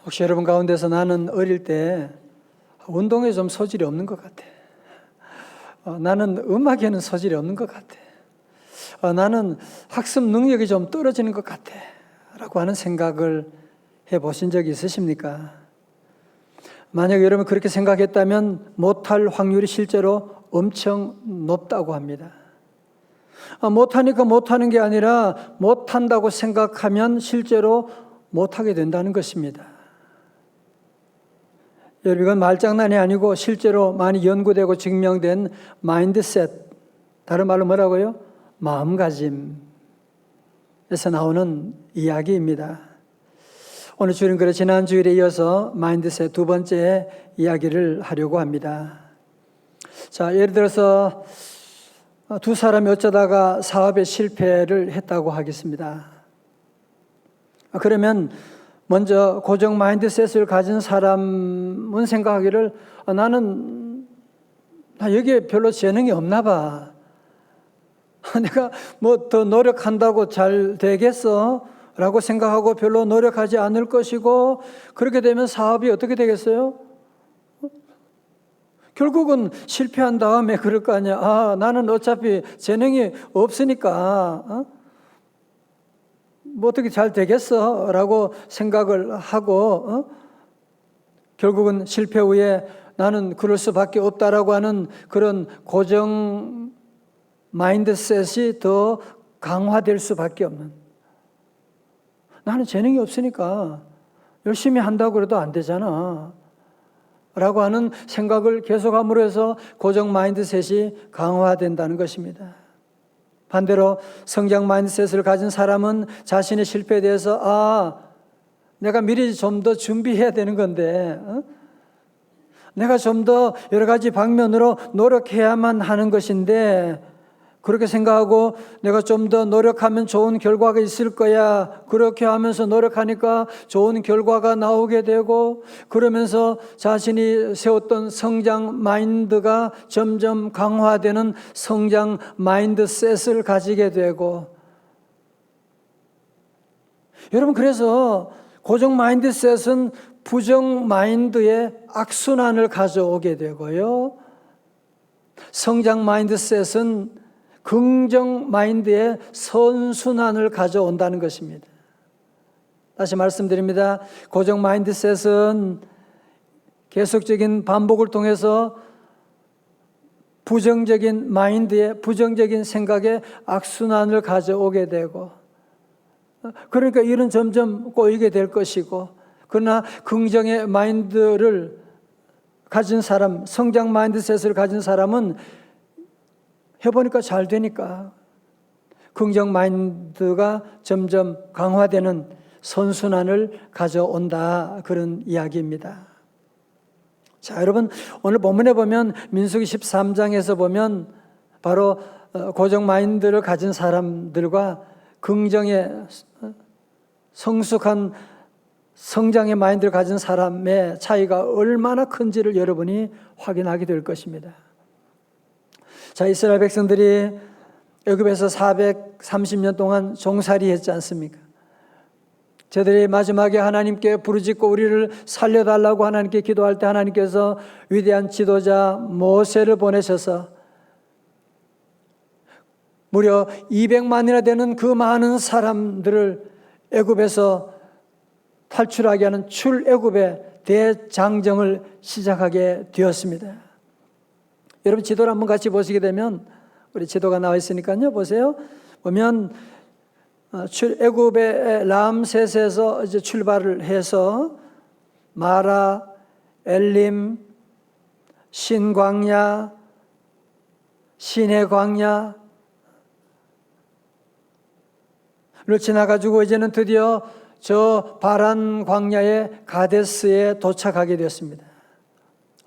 혹시 여러분 가운데서 나는 어릴 때 운동에 좀 소질이 없는 것 같아. 나는 음악에는 소질이 없는 것 같아. 나는 학습 능력이 좀 떨어지는 것 같아. 라고 하는 생각을 해보신 적이 있으십니까? 만약 여러분 그렇게 생각했다면 못할 확률이 실제로 엄청 높다고 합니다. 못하니까 못하는 게 아니라 못한다고 생각하면 실제로 못하게 된다는 것입니다. 여러분 이건 말장난이 아니고 실제로 많이 연구되고 증명된 마인드셋, 다른 말로 뭐라고요? 마음가짐에서 나오는 이야기입니다. 오늘 주일은 그래 지난 주일에 이어서 마인드셋 두 번째 이야기를 하려고 합니다. 자, 예를 들어서 두 사람이 어쩌다가 사업에 실패를 했다고 하겠습니다. 그러면 먼저 고정 마인드셋을 가진 사람은 생각하기를 나는 여기에 별로 재능이 없나 봐. 내가 뭐 더 노력한다고 잘 되겠어? 라고 생각하고 별로 노력하지 않을 것이고, 그렇게 되면 사업이 어떻게 되겠어요? 결국은 실패한 다음에 그럴 거 아니야. 나는 어차피 재능이 없으니까 뭐 어떻게 잘 되겠어? 라고 생각을 하고 결국은 실패 후에 나는 그럴 수밖에 없다라고 하는 그런 고정 마인드셋이 더 강화될 수밖에 없는, 나는 재능이 없으니까 열심히 한다고 해도 안 되잖아 라고 하는 생각을 계속함으로 해서 고정 마인드셋이 강화된다는 것입니다. 반대로 성장 마인드셋을 가진 사람은 자신의 실패에 대해서 내가 미리 좀 더 준비해야 되는 건데 내가 좀 더 여러 가지 방면으로 노력해야만 하는 것인데, 그렇게 생각하고 내가 좀 더 노력하면 좋은 결과가 있을 거야, 그렇게 하면서 노력하니까 좋은 결과가 나오게 되고, 그러면서 자신이 세웠던 성장 마인드가 점점 강화되는 성장 마인드셋을 가지게 되고, 여러분 그래서 고정 마인드셋은 부정 마인드의 악순환을 가져오게 되고요, 성장 마인드셋은 긍정 마인드의 선순환을 가져온다는 것입니다. 다시 말씀드립니다. 고정 마인드셋은 계속적인 반복을 통해서 부정적인 마인드의 부정적인 생각의 악순환을 가져오게 되고, 그러니까 일은 점점 꼬이게 될 것이고, 그러나 긍정의 마인드를 가진 사람, 성장 마인드셋을 가진 사람은 해보니까 잘 되니까 긍정 마인드가 점점 강화되는 선순환을 가져온다, 그런 이야기입니다. 자, 여러분 오늘 본문에 보면 민수기 13장에서 보면 바로 고정 마인드를 가진 사람들과 긍정의 성숙한 성장의 마인드를 가진 사람의 차이가 얼마나 큰지를 여러분이 확인하게 될 것입니다. 자, 이스라엘 백성들이 애굽에서 430년 동안 종살이 했지 않습니까? 저들이 마지막에 하나님께 부르짖고 우리를 살려달라고 하나님께 기도할 때 하나님께서 위대한 지도자 모세를 보내셔서 무려 200만이나 되는 그 많은 사람들을 애굽에서 탈출하게 하는 출애굽의 대장정을 시작하게 되었습니다. 여러분 지도를 한번 같이 보시게 되면, 우리 지도가 나와 있으니까요, 보세요. 보면 애굽의 람셋에서 이제 출발을 해서 마라, 엘림, 신광야, 신의 광야를 지나가지고 이제는 드디어 저 바란 광야의 가데스에 도착하게 되었습니다.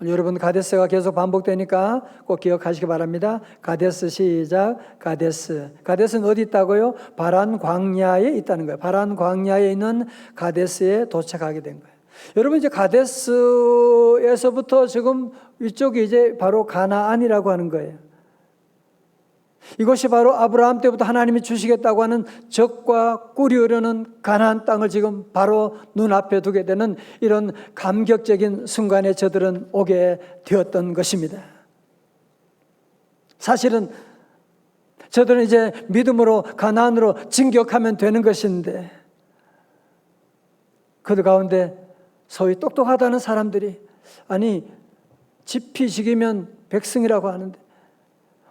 여러분 가데스가 계속 반복되니까 꼭 기억하시기 바랍니다. 가데스 시작. 가데스는 어디 있다고요? 바란 광야에 있다는 거예요. 바란 광야에 있는 가데스에 도착하게 된 거예요. 여러분 이제 가데스에서부터 지금 이쪽이 이제 바로 가나안이라고 하는 거예요. 이것이 바로 아브라함 때부터 하나님이 주시겠다고 하는 적과 꿀이 흐르는 가나안 땅을 지금 바로 눈앞에 두게 되는 이런 감격적인 순간에 저들은 오게 되었던 것입니다. 사실은 저들은 이제 믿음으로 가나안으로 진격하면 되는 것인데, 그들 가운데 소위 똑똑하다는 사람들이, 아니 지피지기면 백승이라고 하는데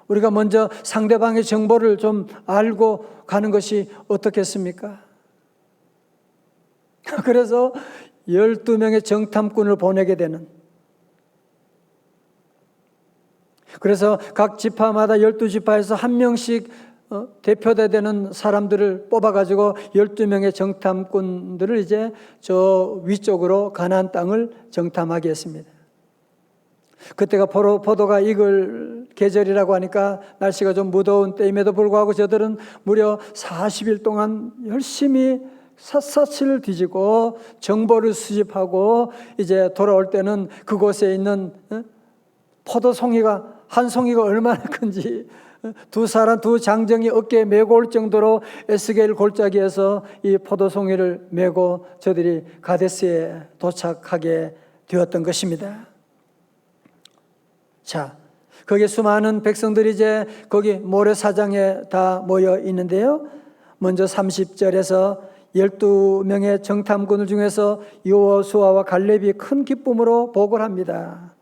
우리가 먼저 상대방의 정보를 좀 알고 가는 것이 어떻겠습니까? 그래서 12명의 정탐꾼을 보내게 되는, 그래서 각 지파마다 12지파에서 한 명씩 대표되는 사람들을 뽑아가지고 12명의 정탐꾼들을 이제 저 위쪽으로 가나안 땅을 정탐하게 했습니다. 그때가 포도가 익을 계절이라고 하니까 날씨가 좀 무더운 때임에도 불구하고 저들은 무려 40일 동안 열심히 샅샅이를 뒤지고 정보를 수집하고 이제 돌아올 때는 그곳에 있는 포도송이가 한 송이가 얼마나 큰지 두 장정이 어깨에 메고 올 정도로 에스겔 골짜기에서 이 포도송이를 메고 저들이 가데스에 도착하게 되었던 것입니다. 자, 거기에 수많은 백성들이 이제 거기 모래사장에 다 모여 있는데요. 먼저 30절에서 12명의 정탐꾼들 중에서 여호수아와 갈렙이 큰 기쁨으로 보고를 합니다.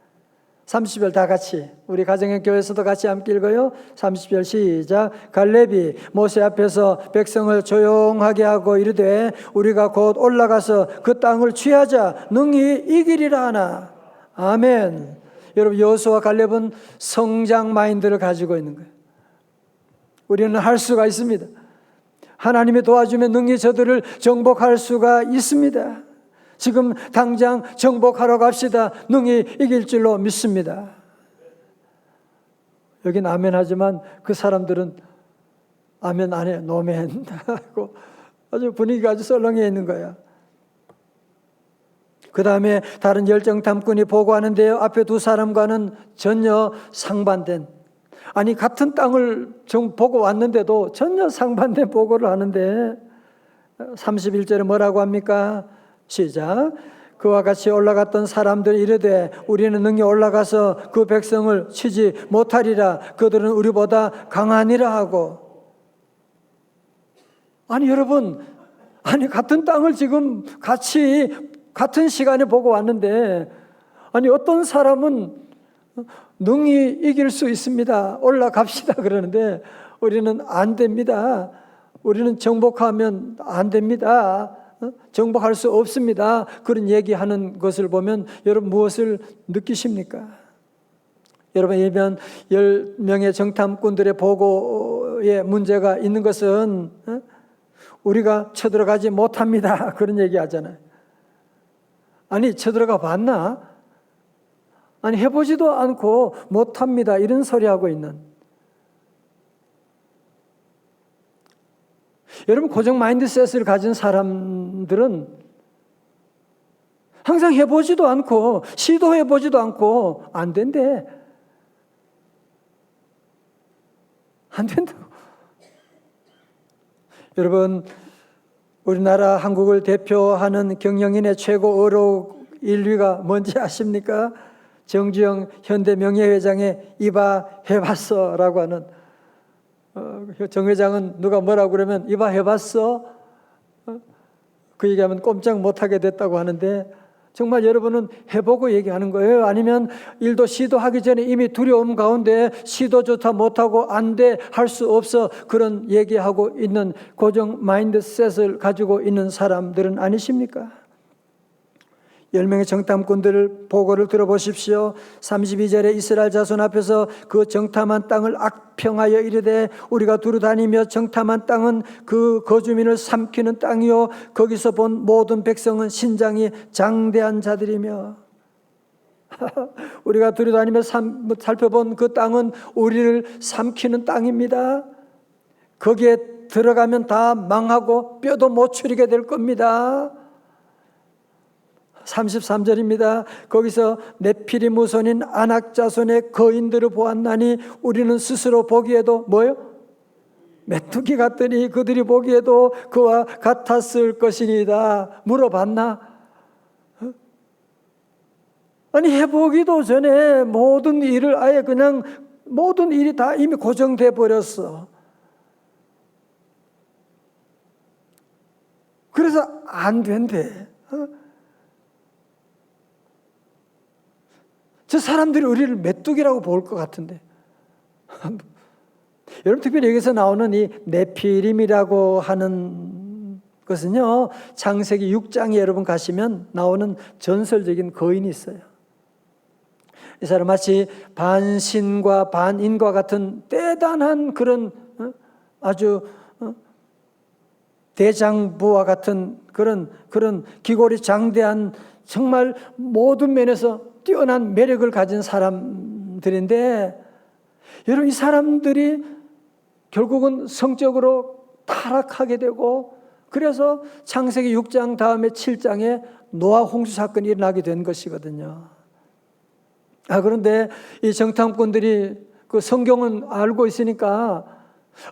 30절 다 같이, 우리 가정의 교회에서도 같이 함께 읽어요. 30절 시작. 갈렙이 모세 앞에서 백성을 조용하게 하고 이르되 우리가 곧 올라가서 그 땅을 취하자 능히 이기리라 하나. 아멘. 여러분, 여호수아와 갈렙은 성장 마인드를 가지고 있는 거예요. 우리는 할 수가 있습니다. 하나님이 도와주면 능히 저들을 정복할 수가 있습니다. 지금 당장 정복하러 갑시다. 능히 이길 줄로 믿습니다. 여긴 아멘 하지만 그 사람들은 아멘 안 해. 노멘 하고 아주 분위기가 아주 썰렁해 있는 거야. 그 다음에 다른 열정탐꾼이 보고하는데요, 앞에 두 사람과는 전혀 상반된, 아니 같은 땅을 보고 왔는데도 전혀 상반된 보고를 하는데 31절에 뭐라고 합니까? 시작. 그와 같이 올라갔던 사람들이 이르되 우리는 능히 올라가서 그 백성을 치지 못하리라. 그들은 우리보다 강하니라 하고. 아니 여러분, 아니 같은 땅을 지금 같은 시간에 보고 왔는데, 아니 어떤 사람은 능히 이길 수 있습니다. 올라갑시다 그러는데 우리는 안 됩니다. 우리는 정복하면 안 됩니다. 정복할 수 없습니다. 그런 얘기하는 것을 보면 여러분 무엇을 느끼십니까? 여러분, 일면 10명의 정탐꾼들의 보고에 문제가 있는 것은 우리가 쳐들어가지 못합니다. 그런 얘기 하잖아요. 아니 쳐들어가 봤나? 아니 해보지도 않고 못합니다. 이런 소리 하고 있는, 여러분 고정 마인드셋을 가진 사람들은 항상 해보지도 않고 시도해보지도 않고 안 된대. 안 된다고. 여러분, 우리나라 한국을 대표하는 경영인의 최고 어록 1위가 뭔지 아십니까? 정주영 현대명예회장의 이봐 해봤어 라고 하는, 정 회장은 누가 뭐라고 그러면 이봐 해봤어? 그 얘기하면 꼼짝 못하게 됐다고 하는데, 정말 여러분은 해보고 얘기하는 거예요? 아니면 일도 시도하기 전에 이미 두려움 가운데 시도조차 못하고 안 돼, 할 수 없어, 그런 얘기하고 있는 고정 마인드셋을 가지고 있는 사람들은 아니십니까? 10명의 정탐꾼들 보고를 들어보십시오. 32절에 이스라엘 자손 앞에서 그 정탐한 땅을 악평하여 이르되 우리가 두루다니며 정탐한 땅은 그 거주민을 삼키는 땅이요 거기서 본 모든 백성은 신장이 장대한 자들이며. 우리가 두루다니며 살펴본 그 땅은 우리를 삼키는 땅입니다. 거기에 들어가면 다 망하고 뼈도 못 추리게 될 겁니다. 33절입니다. 거기서 네피림 후손인 아낙 자손의 거인들을 보았나니 우리는 스스로 보기에도 뭐예요? 메뚜기 같더니 그들이 보기에도 그와 같았을 것이니이다. 물어봤나? 아니 해보기도 전에 모든 일을 아예 그냥 모든 일이 다 이미 고정돼 버렸어. 그래서 안 된대. 저 사람들이 우리를 메뚜기라고 볼 것 같은데. 여러분 특별히 여기서 나오는 이 네피림이라고 하는 것은요, 창세기 6장에 여러분 가시면 나오는 전설적인 거인이 있어요. 이 사람 마치 반신과 반인과 같은 대단한 그런 아주 대장부와 같은 그런 기골이 장대한 정말 모든 면에서 뛰어난 매력을 가진 사람들인데, 여러분 이 사람들이 결국은 성적으로 타락하게 되고, 그래서 창세기 6장 다음에 7장에 노아 홍수 사건이 일어나게 된 것이거든요. 그런데 이 정탐꾼들이 그 성경은 알고 있으니까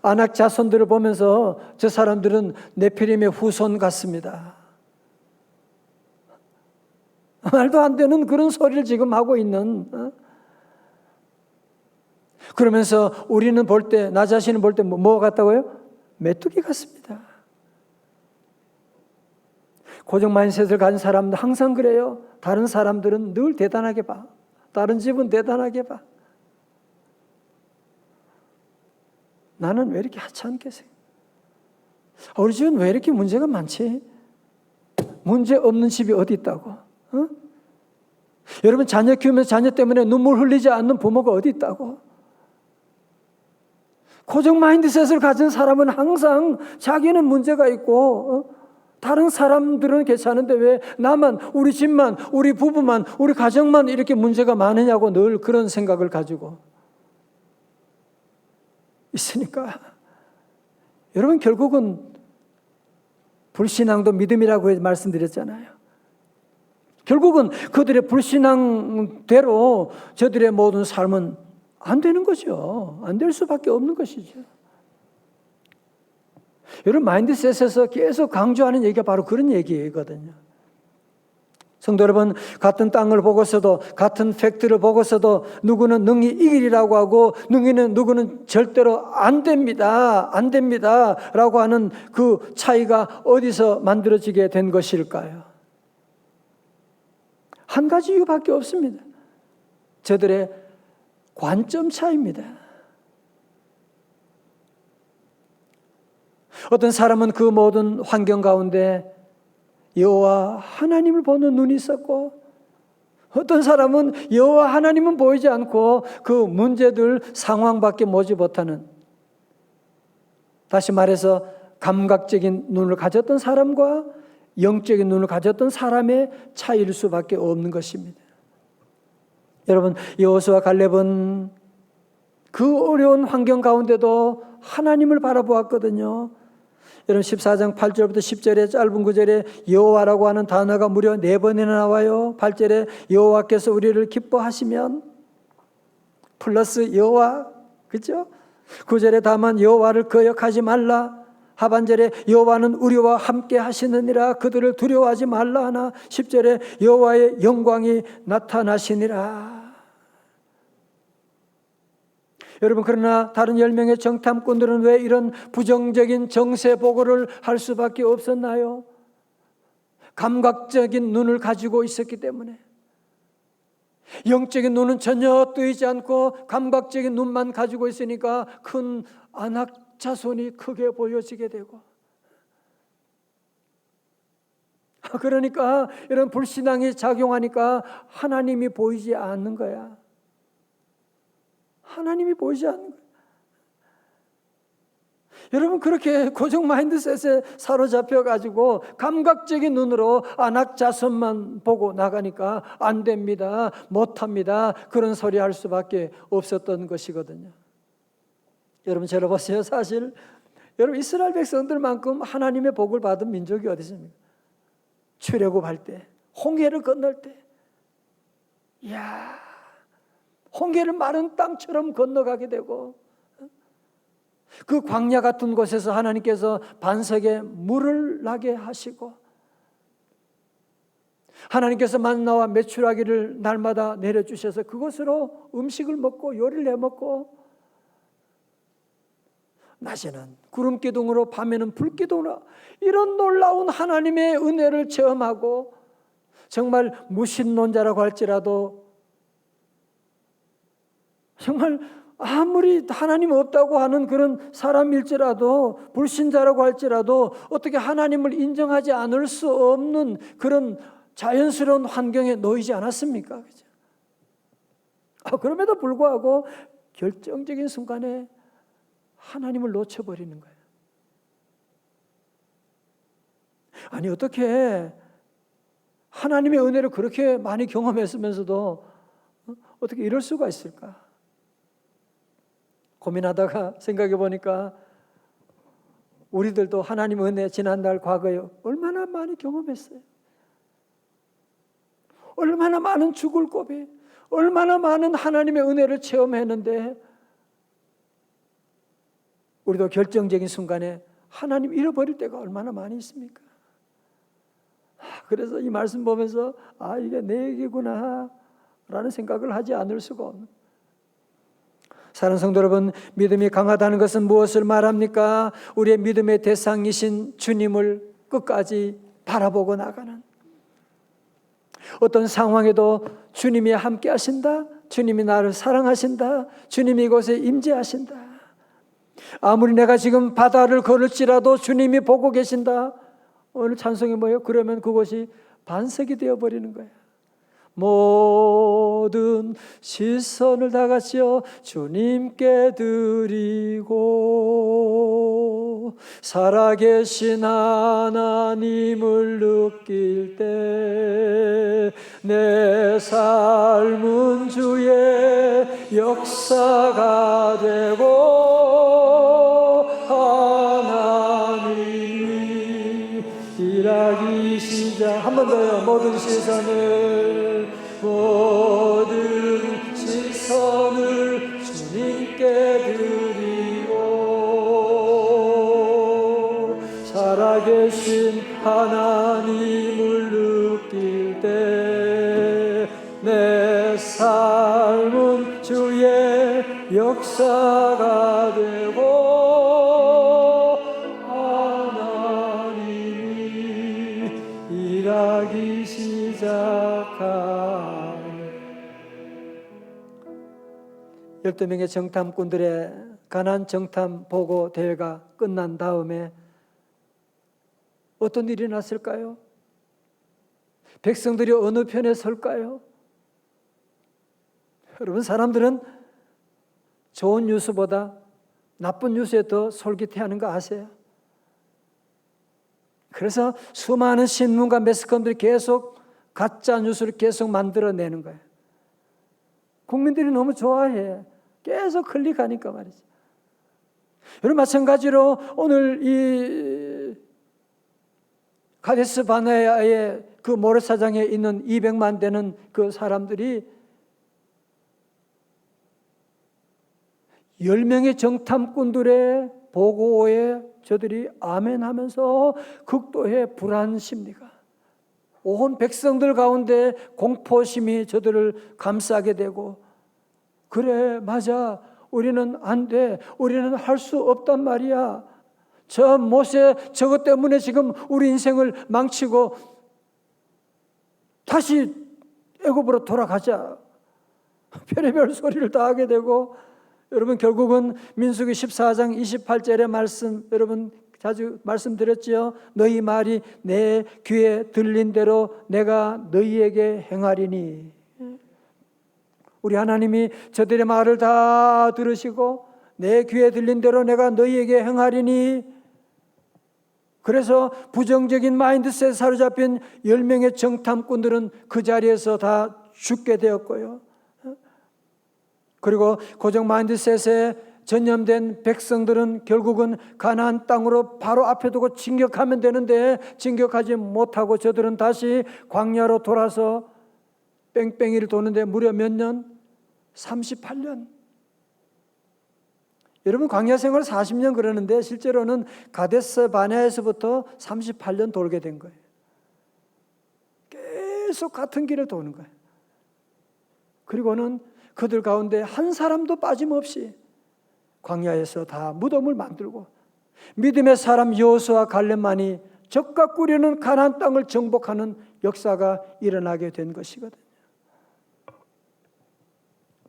아낙 자손들을 보면서 저 사람들은 네피림의 후손 같습니다. 말도 안 되는 그런 소리를 지금 하고 있는, 그러면서 우리는 볼 때, 나 자신을 볼 때 뭐 같다고요? 메뚜기 같습니다. 고정 마인셋을 가진 사람들 항상 그래요. 다른 사람들은 늘 대단하게 봐. 다른 집은 대단하게 봐. 나는 왜 이렇게 하찮게 생겨? 우리 집은 왜 이렇게 문제가 많지? 문제 없는 집이 어디 있다고? 여러분 자녀 키우면서 자녀 때문에 눈물 흘리지 않는 부모가 어디 있다고? 고정 마인드셋을 가진 사람은 항상 자기는 문제가 있고 다른 사람들은 괜찮은데 왜 나만, 우리 집만, 우리 부부만, 우리 가정만 이렇게 문제가 많으냐고 늘 그런 생각을 가지고 있으니까 여러분 결국은 불신앙도 믿음이라고 말씀드렸잖아요. 결국은 그들의 불신앙대로 저들의 모든 삶은 안 되는 거죠. 안 될 수밖에 없는 것이죠. 여러분 마인드셋에서 계속 강조하는 얘기가 바로 그런 얘기거든요. 성도 여러분, 같은 땅을 보고서도, 같은 팩트를 보고서도 누구는 능히 이기리라고 하고 누구는 절대로 안 됩니다 라고 하는 그 차이가 어디서 만들어지게 된 것일까요? 한 가지 이유밖에 없습니다. 저들의 관점 차이입니다. 어떤 사람은 그 모든 환경 가운데 여호와 하나님을 보는 눈이 있었고, 어떤 사람은 여호와 하나님은 보이지 않고 그 문제들 상황밖에 보지 못하는, 다시 말해서 감각적인 눈을 가졌던 사람과 영적인 눈을 가졌던 사람의 차이일 수밖에 없는 것입니다. 여러분 여호수아 갈렙은 그 어려운 환경 가운데도 하나님을 바라보았거든요. 여러분 14장 8절부터 10절의 짧은 구절에 여호와라고 하는 단어가 무려 4번이나 나와요. 8절에 여호와께서 우리를 기뻐하시면 플러스 여호와, 그렇죠? 9절에 다만 여호와를 거역하지 말라. 하반절에 여호와는 우리와 함께 하시느니라 그들을 두려워하지 말라 하나 10절에 여호와의 영광이 나타나시니라. 여러분 그러나 다른 10명의 정탐꾼들은 왜 이런 부정적인 정세 보고를 할 수밖에 없었나요? 감각적인 눈을 가지고 있었기 때문에. 영적인 눈은 전혀 뜨이지 않고 감각적인 눈만 가지고 있으니까 큰 아낙 자손이 크게 보여지게 되고, 그러니까 이런 불신앙이 작용하니까 하나님이 보이지 않는 거야. 하나님이 보이지 않는 거야. 여러분 그렇게 고정 마인드셋에 사로잡혀가지고 감각적인 눈으로 아낙 자손만 보고 나가니까 안 됩니다, 못합니다, 그런 소리 할 수밖에 없었던 것이거든요. 여러분 저를 보세요. 사실 여러분 이스라엘 백성들만큼 하나님의 복을 받은 민족이 어디 있습니까? 출애굽할 때 홍해를 건널 때, 이야, 홍해를 마른 땅처럼 건너가게 되고, 그 광야 같은 곳에서 하나님께서 반석에 물을 나게 하시고, 하나님께서 만나와 메추라기를 날마다 내려주셔서 그것으로 음식을 먹고 요리를 해먹고, 낮에는 구름 기둥으로 밤에는 불 기둥으로 이런 놀라운 하나님의 은혜를 체험하고, 정말 무신론자라고 할지라도, 정말 아무리 하나님 없다고 하는 그런 사람일지라도, 불신자라고 할지라도 어떻게 하나님을 인정하지 않을 수 없는 그런 자연스러운 환경에 놓이지 않았습니까? 그죠? 그럼에도 불구하고 결정적인 순간에 하나님을 놓쳐버리는 거예요. 아니, 어떻게 하나님의 은혜를 그렇게 많이 경험했으면서도 어떻게 이럴 수가 있을까? 고민하다가 생각해 보니까 우리들도 하나님 은혜 지난날 과거에 얼마나 많이 경험했어요. 얼마나 많은 죽을 고비, 얼마나 많은 하나님의 은혜를 체험했는데, 우리도 결정적인 순간에 하나님 잃어버릴 때가 얼마나 많이 있습니까? 그래서 이 말씀 보면서 이게 내 얘기구나 라는 생각을 하지 않을 수가 없는, 사랑하는 성도 여러분, 믿음이 강하다는 것은 무엇을 말합니까? 우리의 믿음의 대상이신 주님을 끝까지 바라보고 나가는, 어떤 상황에도 주님이 함께 하신다, 주님이 나를 사랑하신다, 주님이 이곳에 임재하신다. 아무리 내가 지금 바다를 걸을지라도 주님이 보고 계신다. 오늘 찬송이 뭐예요? 그러면 그것이 반석이 되어버리는 거예요. 모든 시선을 다 같이요 주님께 드리고, 살아계신 하나님을 느낄 때 내 삶은 주의 역사가 되고, 하나님이 일하기 시작. 한 번 더요. 모든 시선을 주님께 드리고, 살아계신 하나님을 느낄 때 내 삶은 주의 역사가 되고, 하나님이 일하기 시작한 12명의 정탐꾼들의 가나안 정탐 보고 대회가 끝난 다음에 어떤 일이 났을까요? 백성들이 어느 편에 설까요? 여러분, 사람들은 좋은 뉴스보다 나쁜 뉴스에 더 솔깃해하는 거 아세요? 그래서 수많은 신문과 매스컴들이 계속 가짜 뉴스를 계속 만들어내는 거예요. 국민들이 너무 좋아해. 계속 클릭하니까 말이죠. 여러분, 마찬가지로 오늘 이 가데스 바네아의 그 모래사장에 있는 200만 되는 그 사람들이 10명의 정탐꾼들의 보고에 저들이 아멘하면서 극도의 불안 심리가, 온 백성들 가운데 공포심이 저들을 감싸게 되고, 그래, 맞아, 우리는 안 돼, 우리는 할 수 없단 말이야, 저 모세 저것 때문에 지금 우리 인생을 망치고 다시 애굽으로 돌아가자, 별의별 소리를 다 하게 되고, 여러분, 결국은 민수기 14장 28절의 말씀, 여러분 자주 말씀드렸지요. 너희 말이 내 귀에 들린 대로 내가 너희에게 행하리니. 우리 하나님이 저들의 말을 다 들으시고 내 귀에 들린 대로 내가 너희에게 행하리니. 그래서 부정적인 마인드셋에 사로잡힌 10명의 정탐꾼들은 그 자리에서 다 죽게 되었고요. 그리고 고정 마인드셋에 전염된 백성들은 결국은 가나안 땅으로 바로 앞에 두고 진격하면 되는데 진격하지 못하고 저들은 다시 광야로 돌아서 뺑뺑이를 도는데 무려 몇 년? 38년. 여러분 광야 생활 40년 그러는데 실제로는 가데스 바네아에서부터 38년 돌게 된 거예요. 계속 같은 길을 도는 거예요. 그리고는 그들 가운데 한 사람도 빠짐없이 광야에서 다 무덤을 만들고 믿음의 사람 여호수아 갈렙만이 적과 꾸려는 가나안 땅을 정복하는 역사가 일어나게 된 것이거든요.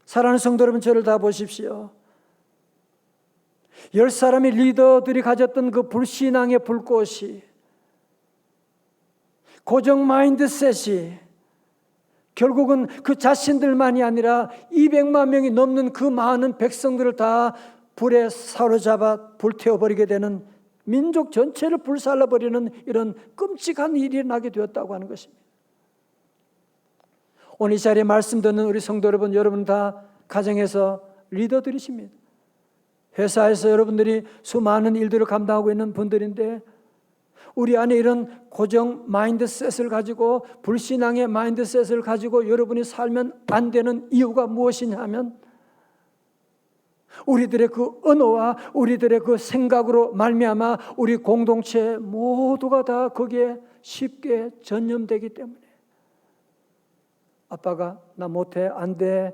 사랑하는 성도 여러분, 저를 다 보십시오. 10사람의 리더들이 가졌던 그 불신앙의 불꽃이, 고정 마인드셋이 결국은 그 자신들만이 아니라 200만 명이 넘는 그 많은 백성들을 다 불에 사로잡아 불태워버리게 되는, 민족 전체를 불살라버리는 이런 끔찍한 일이 일어나게 되었다고 하는 것입니다. 오늘 이 자리에 말씀 듣는 우리 성도 여러분, 여러분 다 가정에서 리더들이십니다. 회사에서 여러분들이 수많은 일들을 감당하고 있는 분들인데, 우리 안에 이런 고정 마인드셋을 가지고, 불신앙의 마인드셋을 가지고 여러분이 살면 안 되는 이유가 무엇이냐 하면, 우리들의 그 언어와 우리들의 그 생각으로 말미암아 우리 공동체 모두가 다 거기에 쉽게 전염되기 때문에, 아빠가 나 못해, 안 돼,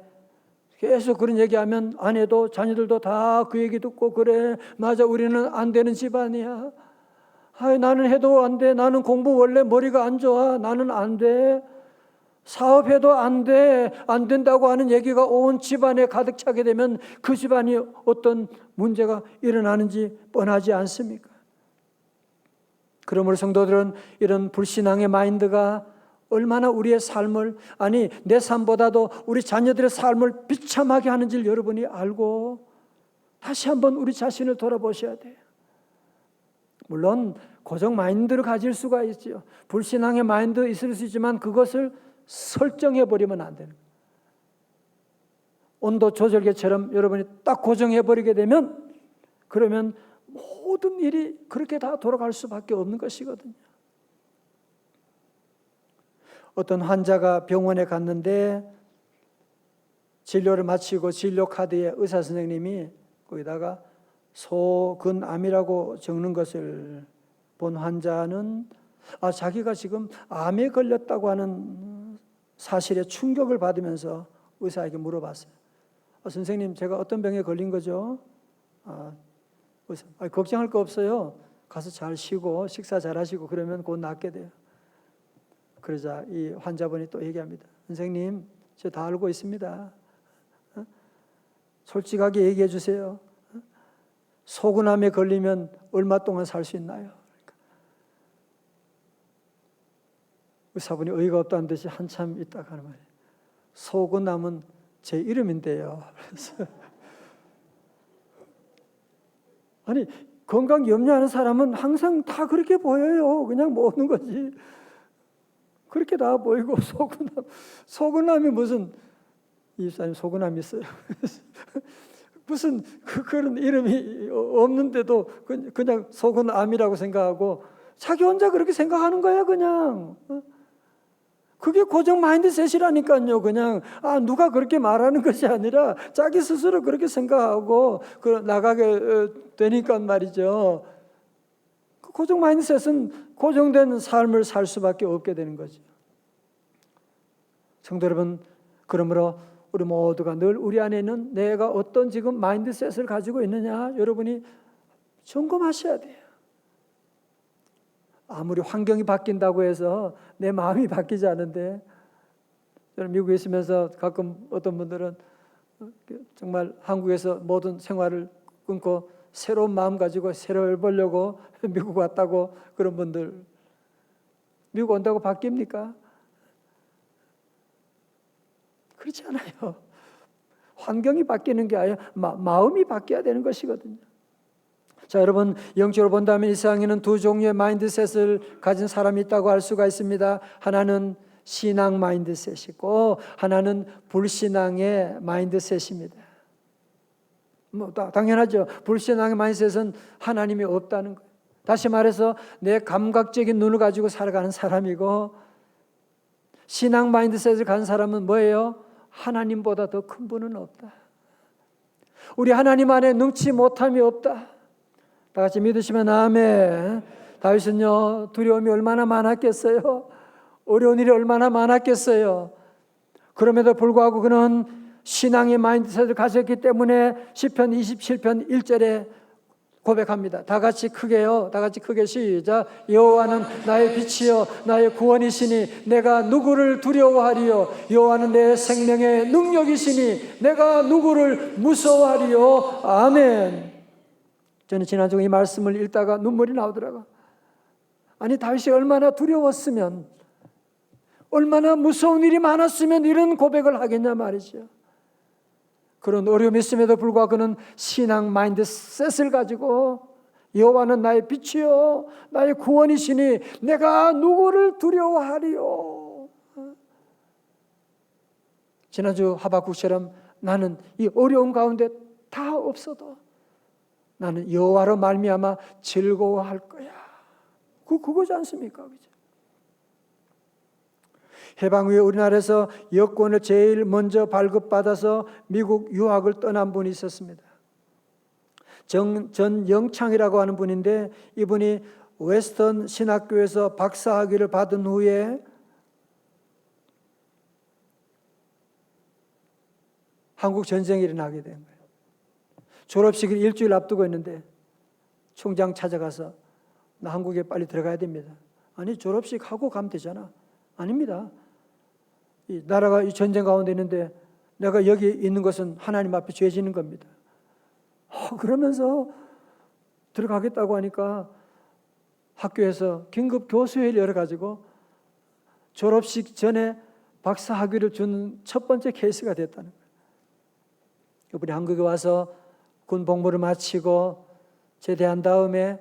계속 그런 얘기하면 아내도 자녀들도 다 그 얘기 듣고, 그래 맞아, 우리는 안 되는 집안이야, 나는 해도 안 돼, 나는 공부 원래 머리가 안 좋아, 나는 안 돼, 사업해도 안 돼, 안 된다고 하는 얘기가 온 집안에 가득 차게 되면 그 집안이 어떤 문제가 일어나는지 뻔하지 않습니까? 그러므로 성도들은 이런 불신앙의 마인드가 얼마나 우리의 삶을, 아니 내 삶보다도 우리 자녀들의 삶을 비참하게 하는지를 여러분이 알고 다시 한번 우리 자신을 돌아보셔야 돼요. 물론 고정 마인드를 가질 수가 있죠. 불신앙의 마인드 있을 수 있지만 그것을 설정해버리면 안 되는 거예요. 온도 조절계처럼 여러분이 딱 고정해버리게 되면, 그러면 모든 일이 그렇게 다 돌아갈 수밖에 없는 것이거든요. 어떤 환자가 병원에 갔는데 진료를 마치고 진료 카드에 의사 선생님이 거기다가 소근암이라고 적는 것을 본 환자는 자기가 지금 암에 걸렸다고 하는 사실에 충격을 받으면서 의사에게 물어봤어요. 선생님, 제가 어떤 병에 걸린 거죠? 의사, 걱정할 거 없어요. 가서 잘 쉬고 식사 잘 하시고 그러면 곧 낫게 돼요. 그러자 이 환자분이 또 얘기합니다. 선생님, 저 다 알고 있습니다. 솔직하게 얘기해 주세요. 소근암에 걸리면 얼마 동안 살 수 있나요? 의사분이 어이가 없다는 듯이 한참 있다가 하는 말이에요. 소근암은 제 이름인데요. 그래서 아니, 건강 염려하는 사람은 항상 다 그렇게 보여요. 그냥 모든 거지. 그렇게 다 보이고, 소근암이 무슨, 이 집사님 소근암 있어요. 무슨 그런 이름이 없는데도 그냥 소근암이라고 생각하고 자기 혼자 그렇게 생각하는 거야, 그냥. 그게 고정 마인드셋이라니까요. 그냥 누가 그렇게 말하는 것이 아니라 자기 스스로 그렇게 생각하고 나가게 되니까 말이죠. 고정 마인드셋은 고정된 삶을 살 수밖에 없게 되는 거죠. 성도 여러분, 그러므로 우리 모두가 늘 우리 안에는 내가 어떤 지금 마인드셋을 가지고 있느냐, 여러분이 점검하셔야 돼요. 아무리 환경이 바뀐다고 해서 내 마음이 바뀌지 않은데, 저는 미국에 있으면서 가끔 어떤 분들은 정말 한국에서 모든 생활을 끊고 새로운 마음 가지고 새로 해보려고 미국 왔다고, 그런 분들, 미국 온다고 바뀝니까? 그렇지 않아요. 환경이 바뀌는 게 아니라 마음이 바뀌어야 되는 것이거든요. 자, 여러분, 영적으로 본다면 이 세상에는 두 종류의 마인드셋을 가진 사람이 있다고 할 수가 있습니다. 하나는 신앙 마인드셋이고 하나는 불신앙의 마인드셋입니다. 당연하죠. 불신앙의 마인드셋은 하나님이 없다는 거예요. 다시 말해서 내 감각적인 눈을 가지고 살아가는 사람이고, 신앙 마인드셋을 가진 사람은 뭐예요? 하나님보다 더 큰 분은 없다. 우리 하나님 안에 능치 못함이 없다. 다 같이 믿으시면 아멘. 다윗은요, 두려움이 얼마나 많았겠어요? 어려운 일이 얼마나 많았겠어요? 그럼에도 불구하고 그는 신앙의 마인드셋을 가졌기 때문에 시편 27편 1절에 고백합니다. 다 같이 크게요. 다 같이 크게 시작. 여호와는 나의 빛이요 나의 구원이시니 내가 누구를 두려워하리요. 여호와는 내 생명의 능력이시니 내가 누구를 무서워하리요. 아멘. 저는 지난주에 이 말씀을 읽다가 눈물이 나오더라고요. 아니, 다윗이 얼마나 두려웠으면, 얼마나 무서운 일이 많았으면 이런 고백을 하겠냐 말이죠. 그런 어려움이 있음에도 불구하고 그는 신앙 마인드셋을 가지고 여호와는 나의 빛이요 나의 구원이시니 내가 누구를 두려워하리요. 지난주 하박국처럼 나는 이 어려운 가운데 다 없어도 나는 여호와로 말미암아 즐거워할 거야. 그거지 않습니까? 그죠? 해방 후에 우리나라에서 여권을 제일 먼저 발급받아서 미국 유학을 떠난 분이 있었습니다. 전영창이라고 하는 분인데, 이분이 웨스턴 신학교에서 박사학위를 받은 후에 한국 전쟁이 일어나게 된 거예요. 졸업식을 일주일 앞두고 있는데 총장 찾아가서 나 한국에 빨리 들어가야 됩니다. 아니, 졸업식 하고 가면 되잖아. 아닙니다. 이 나라가 이 전쟁 가운데 있는데 내가 여기 있는 것은 하나님 앞에 죄 짓는 겁니다. 그러면서 들어가겠다고 하니까 학교에서 긴급 교수회의를 열어가지고 졸업식 전에 박사 학위를 주는 첫 번째 케이스가 됐다는 거예요. 이분이 한국에 와서 군 복무를 마치고 제대한 다음에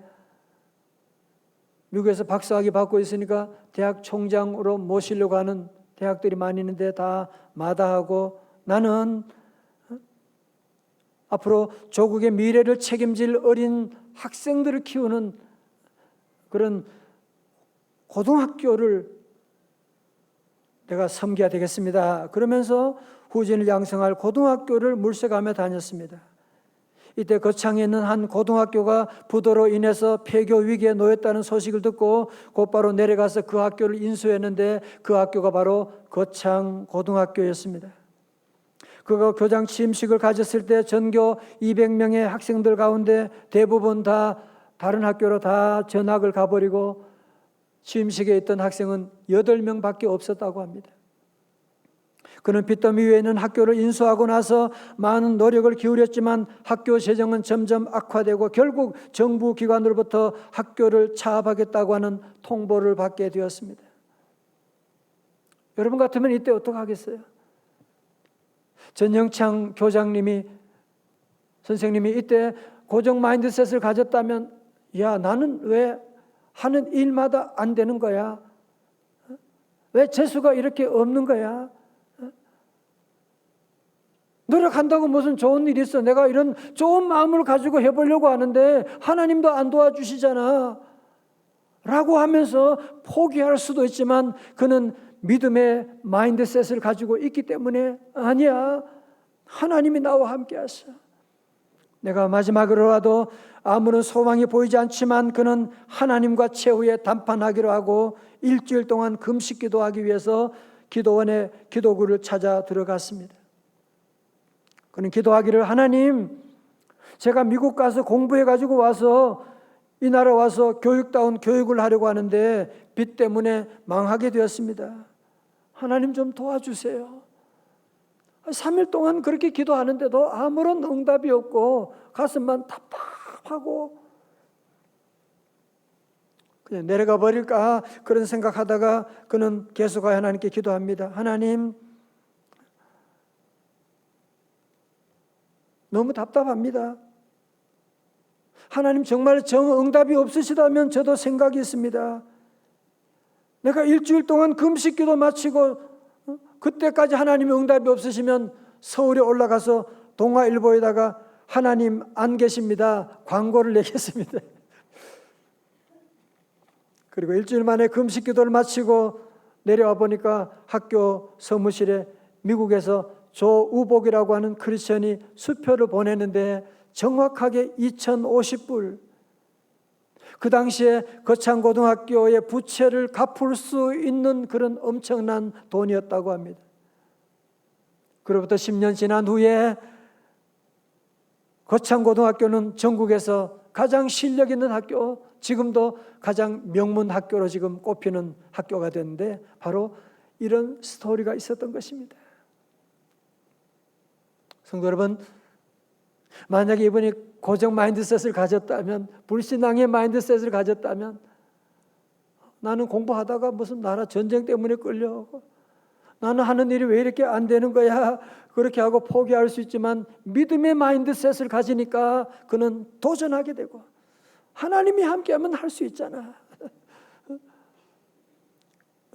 미국에서 박사 학위 받고 있으니까 대학 총장으로 모시려고 하는 대학들이 많이 있는데 다 마다하고, 나는 앞으로 조국의 미래를 책임질 어린 학생들을 키우는 그런 고등학교를 내가 섬겨야 되겠습니다. 그러면서 후진을 양성할 고등학교를 물색하며 다녔습니다. 이때 거창에 있는 한 고등학교가 부도로 인해서 폐교 위기에 놓였다는 소식을 듣고 곧바로 내려가서 그 학교를 인수했는데, 그 학교가 바로 거창 고등학교였습니다. 그가 교장 취임식을 가졌을 때 전교 200명의 학생들 가운데 대부분 다 다른 학교로 다 전학을 가버리고 취임식에 있던 학생은 8명밖에 없었다고 합니다. 그는 빚더미 위에 있는 학교를 인수하고 나서 많은 노력을 기울였지만 학교 재정은 점점 악화되고 결국 정부 기관으로부터 학교를 차압하겠다고 하는 통보를 받게 되었습니다. 여러분 같으면 이때 어떻게 하겠어요? 전영창 선생님이 이때 고정 마인드셋을 가졌다면, 야, 나는 왜 하는 일마다 안 되는 거야? 왜 재수가 이렇게 없는 거야? 노력한다고 무슨 좋은 일이 있어? 내가 이런 좋은 마음을 가지고 해보려고 하는데 하나님도 안 도와주시잖아 라고 하면서 포기할 수도 있지만, 그는 믿음의 마인드셋을 가지고 있기 때문에, 아니야, 하나님이 나와 함께 하셔. 내가 마지막으로라도 아무런 소망이 보이지 않지만 그는 하나님과 최후에 담판하기로 하고 일주일 동안 금식 기도하기 위해서 기도원의 기도구를 찾아 들어갔습니다. 그는 기도하기를, 하나님, 제가 미국 가서 공부해가지고 와서 이 나라 와서 교육다운 교육을 하려고 하는데 빚 때문에 망하게 되었습니다. 하나님 좀 도와주세요. 3일 동안 그렇게 기도하는데도 아무런 응답이 없고 가슴만 답답하고 그냥 내려가 버릴까 그런 생각하다가 그는 계속 하나님께 기도합니다. 하나님, 너무 답답합니다. 하나님, 정말 정응답이 없으시다면 저도 생각이 있습니다. 내가 일주일 동안 금식 기도 마치고 그때까지 하나님의 응답이 없으시면 서울에 올라가서 동아일보에다가 하나님 안 계십니다. 광고를 내겠습니다. 그리고 일주일 만에 금식 기도를 마치고 내려와 보니까 학교 사무실에 미국에서 조우복이라고 하는 크리스천이 수표를 보내는데 정확하게 2050불, 그 당시에 거창고등학교의 부채를 갚을 수 있는 그런 엄청난 돈이었다고 합니다. 그로부터 10년 지난 후에 거창고등학교는 전국에서 가장 실력 있는 학교, 지금도 가장 명문 학교로 지금 꼽히는 학교가 됐는데 바로 이런 스토리가 있었던 것입니다. 성도 여러분, 만약에 이분이 고정 마인드셋을 가졌다면, 불신앙의 마인드셋을 가졌다면, 나는 공부하다가 무슨 나라 전쟁 때문에 끌려오고, 나는 하는 일이 왜 이렇게 안 되는 거야, 그렇게 하고 포기할 수 있지만 믿음의 마인드셋을 가지니까 그는 도전하게 되고, 하나님이 함께하면 할 수 있잖아.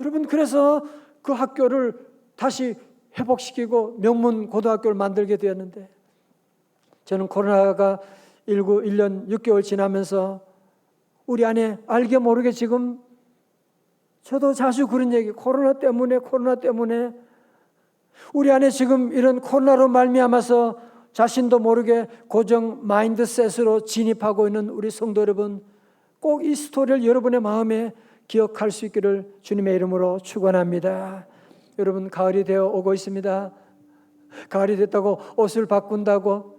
여러분, 그래서 그 학교를 다시 회복시키고 명문 고등학교를 만들게 되었는데, 저는 코로나가 1년 6개월 지나면서 우리 안에 알게 모르게 지금 저도 자주 그런 얘기, 코로나 때문에 우리 안에 지금 이런 코로나로 말미암아서 자신도 모르게 고정 마인드셋으로 진입하고 있는 우리 성도 여러분, 꼭 이 스토리를 여러분의 마음에 기억할 수 있기를 주님의 이름으로 축원합니다. 여러분, 가을이 되어 오고 있습니다. 가을이 됐다고 옷을 바꾼다고,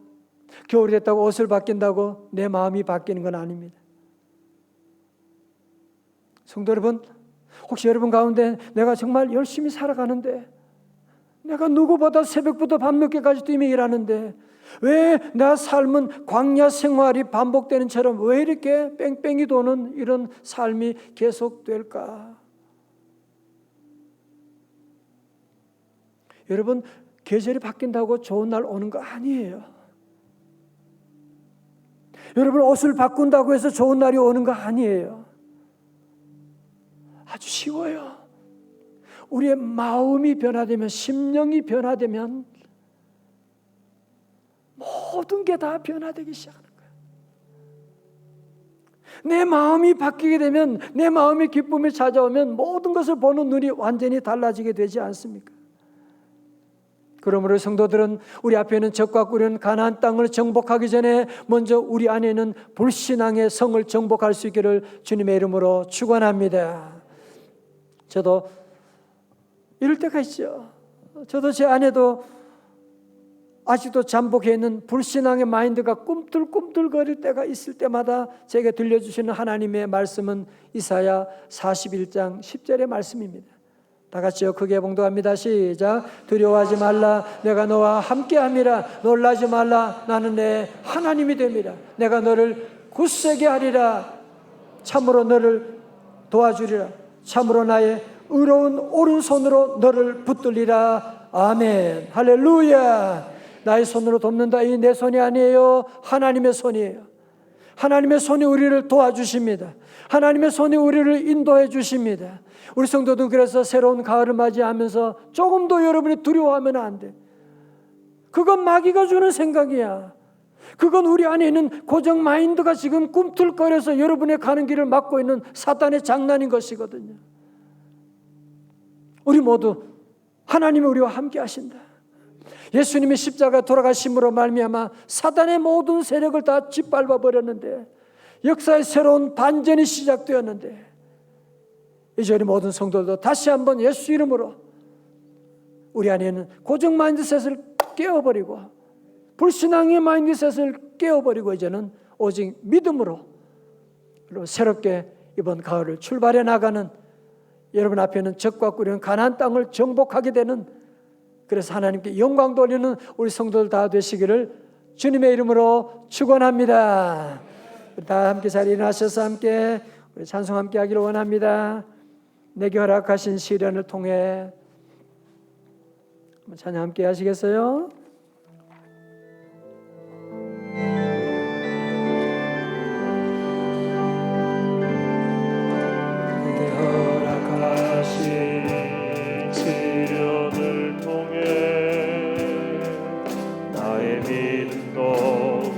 겨울이 됐다고 옷을 바뀐다고 내 마음이 바뀌는 건 아닙니다. 성도 여러분, 혹시 여러분 가운데 내가 정말 열심히 살아가는데, 내가 누구보다 새벽부터 밤늦게까지 뛰며 일하는데 왜 내 삶은 광야 생활이 반복되는 처럼 왜 이렇게 뺑뺑이 도는 이런 삶이 계속될까? 여러분, 계절이 바뀐다고 좋은 날 오는 거 아니에요. 여러분, 옷을 바꾼다고 해서 좋은 날이 오는 거 아니에요. 아주 쉬워요. 우리의 마음이 변화되면, 심령이 변화되면 모든 게 다 변화되기 시작하는 거예요. 내 마음이 바뀌게 되면, 내 마음의 기쁨이 찾아오면 모든 것을 보는 눈이 완전히 달라지게 되지 않습니까? 그러므로 성도들은 우리 앞에 있는 적과 꿀은 가나안 땅을 정복하기 전에 먼저 우리 안에 있는 불신앙의 성을 정복할 수 있기를 주님의 이름으로 축원합니다. 저도 이럴 때가 있죠. 저도 제 안에도 아직도 잠복해 있는 불신앙의 마인드가 꿈틀꿈틀거릴 때가 있을 때마다 제게 들려주시는 하나님의 말씀은 이사야 41장 10절의 말씀입니다. 다 같이요, 크게 봉독합니다. 시작. 두려워하지 말라, 내가 너와 함께함이라. 놀라지 말라, 나는 내 하나님이 됨이라. 내가 너를 굳세게 하리라. 참으로 너를 도와주리라. 참으로 나의 의로운 오른손으로 너를 붙들리라. 아멘. 할렐루야. 나의 손으로 돕는다, 이 내 손이 아니에요. 하나님의 손이에요. 하나님의 손이 우리를 도와주십니다. 하나님의 손이 우리를 인도해 주십니다. 우리 성도들, 그래서 새로운 가을을 맞이하면서 조금도 여러분이 두려워하면 안 돼. 그건 마귀가 주는 생각이야. 그건 우리 안에 있는 고정 마인드가 지금 꿈틀거려서 여러분의 가는 길을 막고 있는 사탄의 장난인 것이거든요. 우리 모두 하나님이 우리와 함께 하신다. 예수님이 십자가 돌아가심으로 말미암아 사단의 모든 세력을 다 짓밟아 버렸는데, 역사의 새로운 반전이 시작되었는데, 이제 우리 모든 성도들도 다시 한번 예수 이름으로 우리 안에 있는 고정 마인드셋을 깨워버리고, 불신앙의 마인드셋을 깨워버리고, 이제는 오직 믿음으로 새롭게 이번 가을을 출발해 나가는, 여러분 앞에는 적과 꿀이는 가나안 땅을 정복하게 되는, 그래서 하나님께 영광 돌리는 우리 성도들 다 되시기를 주님의 이름으로 축원합니다. 다 함께 자리에 일어나셔서 함께 우리 찬송 함께 하기를 원합니다. 내게 허락하신 시련을 통해 찬양 함께 하시겠어요? 내게 허락하신 시련을 통해 나의 믿음도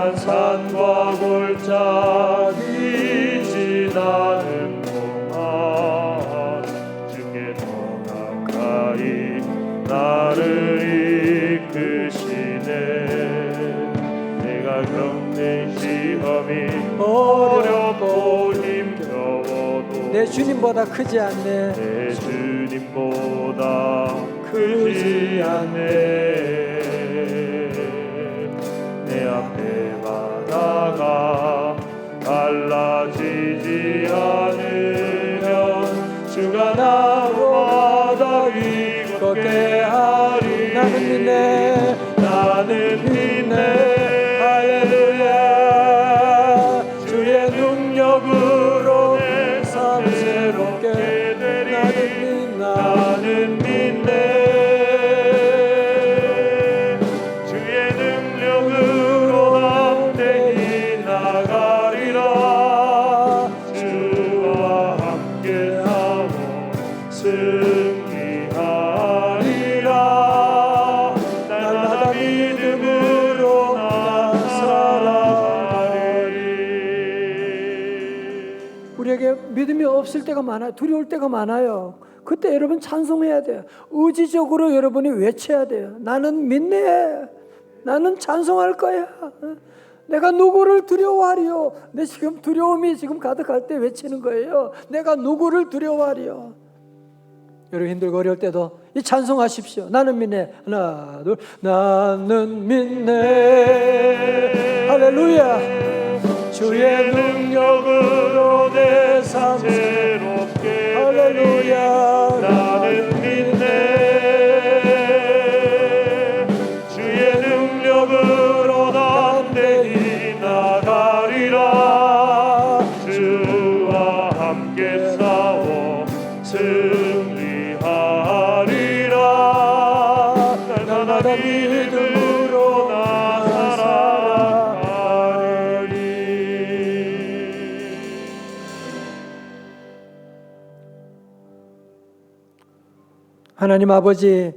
험한 산과 골짜기 지나는 동안 주께 더 가까이 나를 이끄시네. 내가 겪는 시험이 어렵고 힘겨워도 내 주님보다 크지 않네. 내 주님보다 크지 않네. 내 앞에 바다가 갈라지지 않으면 주가 나로 바다 위 걷게 하리. 나는 믿네. 나는 믿네. 할렐루야. 주의 능력으로 내 삶 새롭게 되리. 나는 믿네. 주의 능력으로 담대히 나가리라. 주와 함께 하고 승리하리라. 날마다 믿음으로 나 살아가리. 우리에게 믿음이 없을 때가 많아요. 두려울 때가 많아요. 그때 여러분 찬송해야 돼요. 의지적으로 여러분이 외쳐야 돼요. 나는 믿네. 나는 찬송할 거야. 내가 누구를 두려워하리요. 내 지금 두려움이 지금 가득할 때 외치는 거예요. 내가 누구를 두려워하리요. 여러분 힘들고 어려울 때도 이 찬송하십시오. 나는 믿네. 하나 둘. 나는 믿네. 할렐루야. 주의 능력으로 내 삶 새롭게 할렐루야. 나는 믿네. 주의 능력으로 담대히 나가리라. 주와 함께 싸워 승리하리라. 날마다 믿음으로 나 살아가리. 하나님 아버지,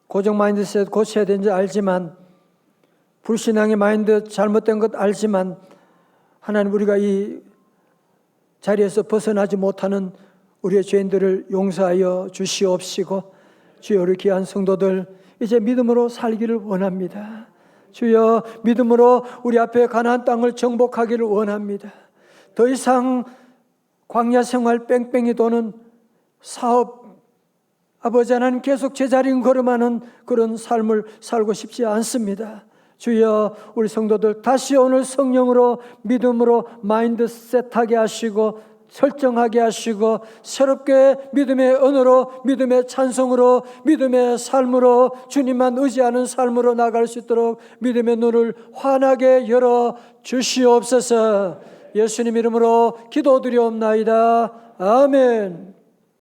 고정 마인드셋 고쳐야 되는지 알지만, 불신앙의 마인드 잘못된 것 알지만, 하나님 우리가 이 자리에서 벗어나지 못하는 우리의 죄인들을 용서하여 주시옵시고, 주여 우리 귀한 성도들 이제 믿음으로 살기를 원합니다. 주여 믿음으로 우리 앞에 가나안 땅을 정복하기를 원합니다. 더 이상 광야 생활 뺑뺑이 도는 사업, 아버지 하나님 계속 제자리인 걸음하는 그런 삶을 살고 싶지 않습니다. 주여 우리 성도들 다시 오늘 성령으로 믿음으로 마인드셋하게 하시고 설정하게 하시고 새롭게 믿음의 언어로 믿음의 찬송으로 믿음의 삶으로 주님만 의지하는 삶으로 나갈 수 있도록 믿음의 눈을 환하게 열어 주시옵소서. 예수님 이름으로 기도드리옵나이다. 아멘.